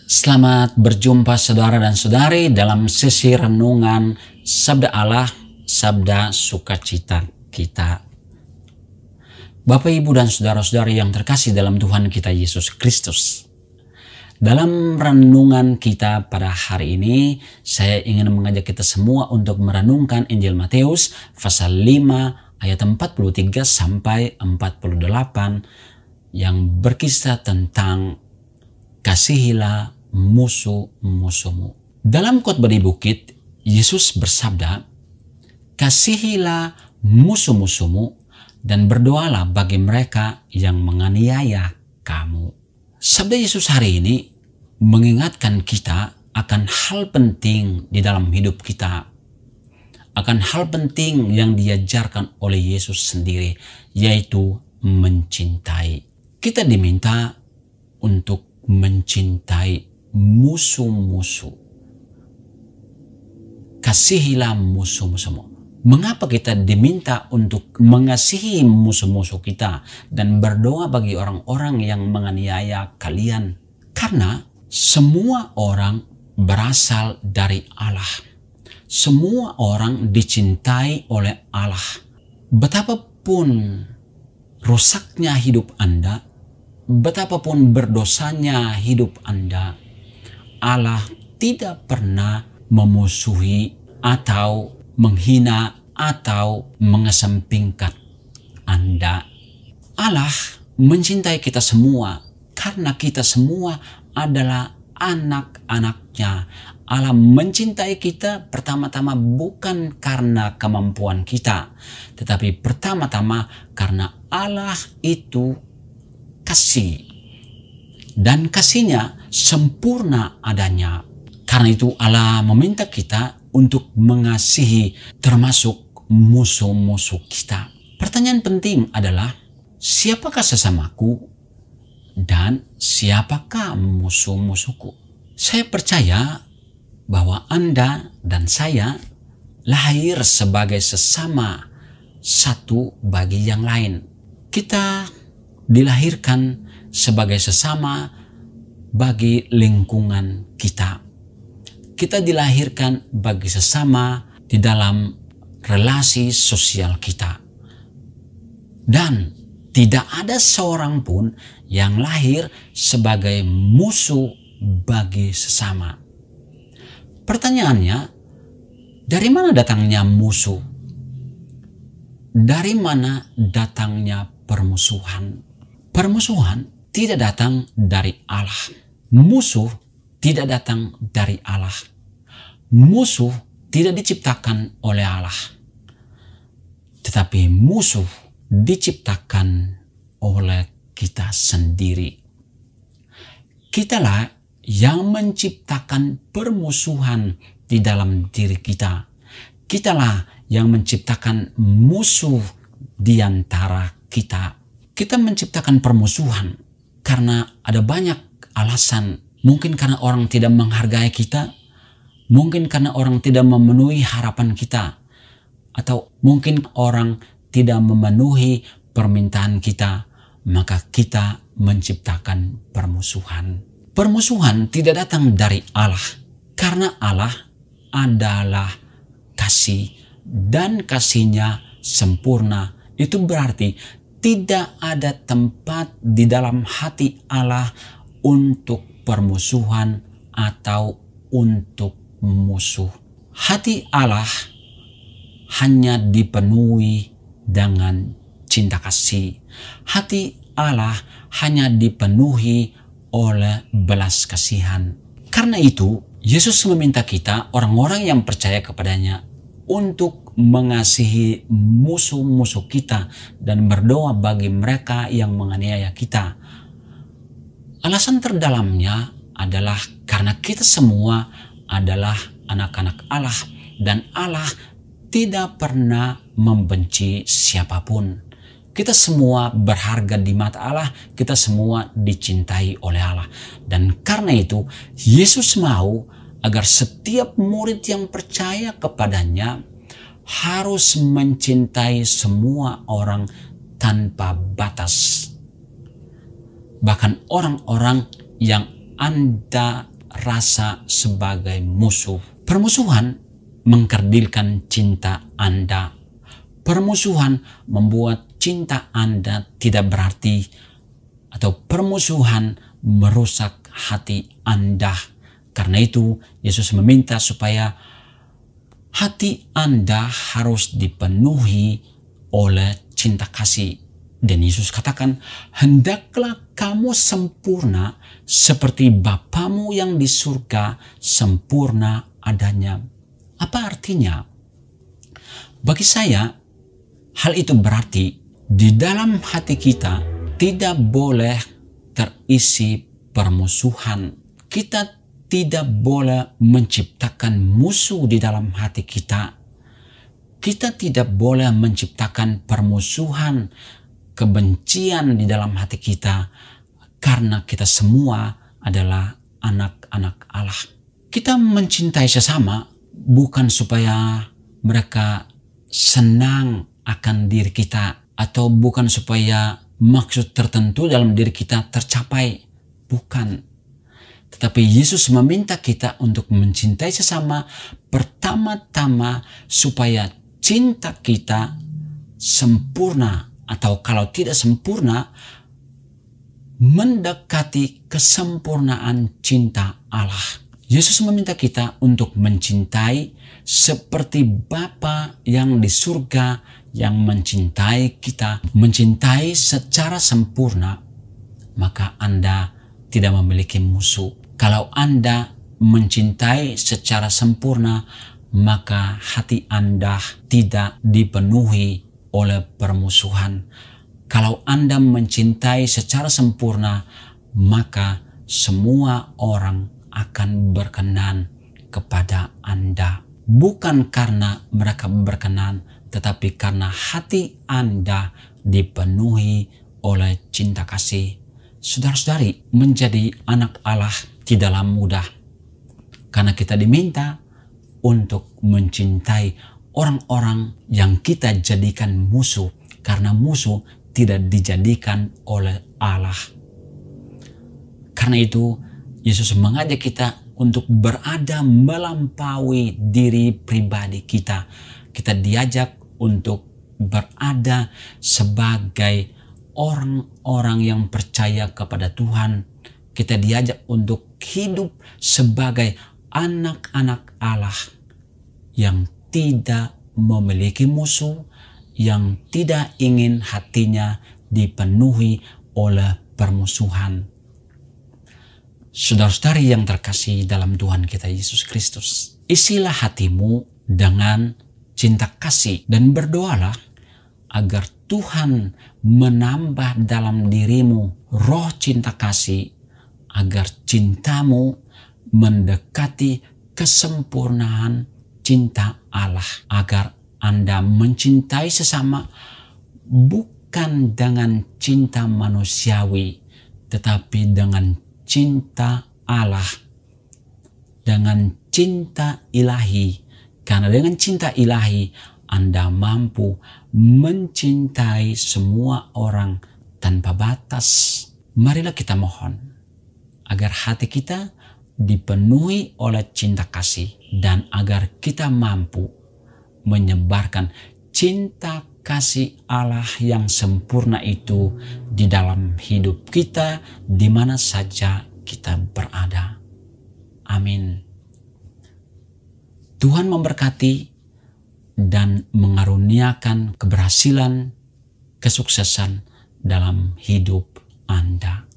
Selamat berjumpa saudara dan saudari dalam sesi renungan Sabda Allah, Sabda Sukacita kita. Bapak, Ibu, dan saudara-saudari yang terkasih dalam Tuhan kita Yesus Kristus. Dalam renungan kita pada hari ini, saya ingin mengajak kita semua untuk merenungkan Injil Matius pasal 5 ayat 43 sampai 48 yang berkisah tentang kasihilah musuh-musuhmu. Dalam khotbah di bukit, Yesus bersabda, "Kasihilah musuh-musuhmu dan berdoalah bagi mereka yang menganiaya kamu." Sabda Yesus hari ini mengingatkan kita akan hal penting di dalam hidup kita, akan hal penting yang diajarkan oleh Yesus sendiri, yaitu mencintai. Kita diminta untuk mencintai musuh-musuh. Kasihilah musuh-musuhmu. Mengapa kita diminta untuk mengasihi musuh-musuh kita dan berdoa bagi orang-orang yang menganiaya kalian? Karena semua orang berasal dari Allah. Semua orang dicintai oleh Allah. Betapapun rusaknya hidup Anda, betapapun berdosanya hidup Anda, Allah tidak pernah memusuhi atau menghina atau mengesampingkan Anda. Allah mencintai kita semua karena kita semua adalah anak-anaknya. Allah mencintai kita pertama-tama bukan karena kemampuan kita, tetapi pertama-tama karena Allah itu kasih. Dan kasihnya sempurna adanya. Karena itu Allah meminta kita untuk mengasihi termasuk musuh-musuh kita. Pertanyaan penting adalah, siapakah sesamaku dan siapakah musuh-musuhku? Saya percaya bahwa Anda dan saya lahir sebagai sesama satu bagi yang lain. Kita dilahirkan sebagai sesama bagi lingkungan kita. Kita dilahirkan bagi sesama di dalam relasi sosial kita. Dan tidak ada seorang pun yang lahir sebagai musuh bagi sesama. Pertanyaannya, dari mana datangnya musuh? Dari mana datangnya permusuhan? Permusuhan tidak datang dari Allah. Musuh tidak datang dari Allah. Musuh tidak diciptakan oleh Allah. Tetapi musuh diciptakan oleh kita sendiri. Kitalah yang menciptakan permusuhan di dalam diri kita. Kitalah yang menciptakan musuh di antara kita. Kita menciptakan permusuhan karena ada banyak alasan. Mungkin karena orang tidak menghargai kita, mungkin karena orang tidak memenuhi harapan kita, atau mungkin orang tidak memenuhi permintaan kita, maka kita menciptakan permusuhan. Permusuhan tidak datang dari Allah, karena Allah adalah kasih dan kasihnya sempurna. Itu berarti tidak ada tempat di dalam hati Allah untuk permusuhan atau untuk musuh. Hati Allah hanya dipenuhi dengan cinta kasih. Hati Allah hanya dipenuhi oleh belas kasihan. Karena itu, Yesus meminta kita, orang-orang yang percaya kepadanya, untuk mengasihi musuh-musuh kita dan berdoa bagi mereka yang menganiaya kita. Alasan terdalamnya adalah karena kita semua adalah anak-anak Allah dan Allah tidak pernah membenci siapapun. Kita semua berharga di mata Allah, kita semua dicintai oleh Allah. Dan karena itu, Yesus mau agar setiap murid yang percaya kepadanya harus mencintai semua orang tanpa batas. Bahkan orang-orang yang Anda rasa sebagai musuh. Permusuhan mengkerdilkan cinta Anda. Permusuhan membuat cinta Anda tidak berarti, atau permusuhan merusak hati Anda. Karena itu Yesus meminta supaya hati Anda harus dipenuhi oleh cinta kasih. Dan Yesus katakan, hendaklah kamu sempurna seperti Bapamu yang di surga sempurna adanya. Apa artinya? Bagi saya, hal itu berarti di dalam hati kita tidak boleh terisi permusuhan. Kita tidak boleh menciptakan musuh di dalam hati kita. Kita tidak boleh menciptakan permusuhan, kebencian di dalam hati kita, karena kita semua adalah anak-anak Allah. Kita mencintai sesama bukan supaya mereka senang akan diri kita, atau bukan supaya maksud tertentu dalam diri kita tercapai. Bukan. Tetapi Yesus meminta kita untuk mencintai sesama pertama-tama supaya cinta kita sempurna, atau kalau tidak sempurna, mendekati kesempurnaan cinta Allah. Yesus meminta kita untuk mencintai seperti Bapa yang di surga yang mencintai kita, mencintai secara sempurna. Maka Anda tidak memiliki musuh. Kalau Anda mencintai secara sempurna, maka hati Anda tidak dipenuhi oleh permusuhan. Kalau Anda mencintai secara sempurna, maka semua orang akan berkenan kepada Anda. Bukan karena mereka berkenan, tetapi karena hati Anda dipenuhi oleh cinta kasih. Saudara-saudari, menjadi anak Allah tidaklah mudah, karena kita diminta untuk mencintai orang-orang yang kita jadikan musuh, karena musuh tidak dijadikan oleh Allah. Karena itu Yesus mengajak kita untuk berada melampaui diri pribadi kita. Kita diajak untuk berada sebagai orang-orang yang percaya kepada Tuhan. Kita diajak untuk hidup sebagai anak-anak Allah yang tidak memiliki musuh, yang tidak ingin hatinya dipenuhi oleh permusuhan. Saudara-saudari yang terkasih dalam Tuhan kita Yesus Kristus, isilah hatimu dengan cinta kasih dan berdoalah agar Tuhan menambah dalam dirimu roh cinta kasih, agar cintamu mendekati kesempurnaan cinta Allah, agar Anda mencintai sesama bukan dengan cinta manusiawi, tetapi dengan cinta Allah, dengan cinta ilahi. Karena dengan cinta ilahi Anda mampu mencintai semua orang tanpa batas. Marilah kita mohon agar hati kita dipenuhi oleh cinta kasih, dan agar kita mampu menyebarkan cinta kasih Allah yang sempurna itu di dalam hidup kita, di mana saja kita berada. Amin. Tuhan memberkati dan mengaruniakan keberhasilan, kesuksesan dalam hidup Anda.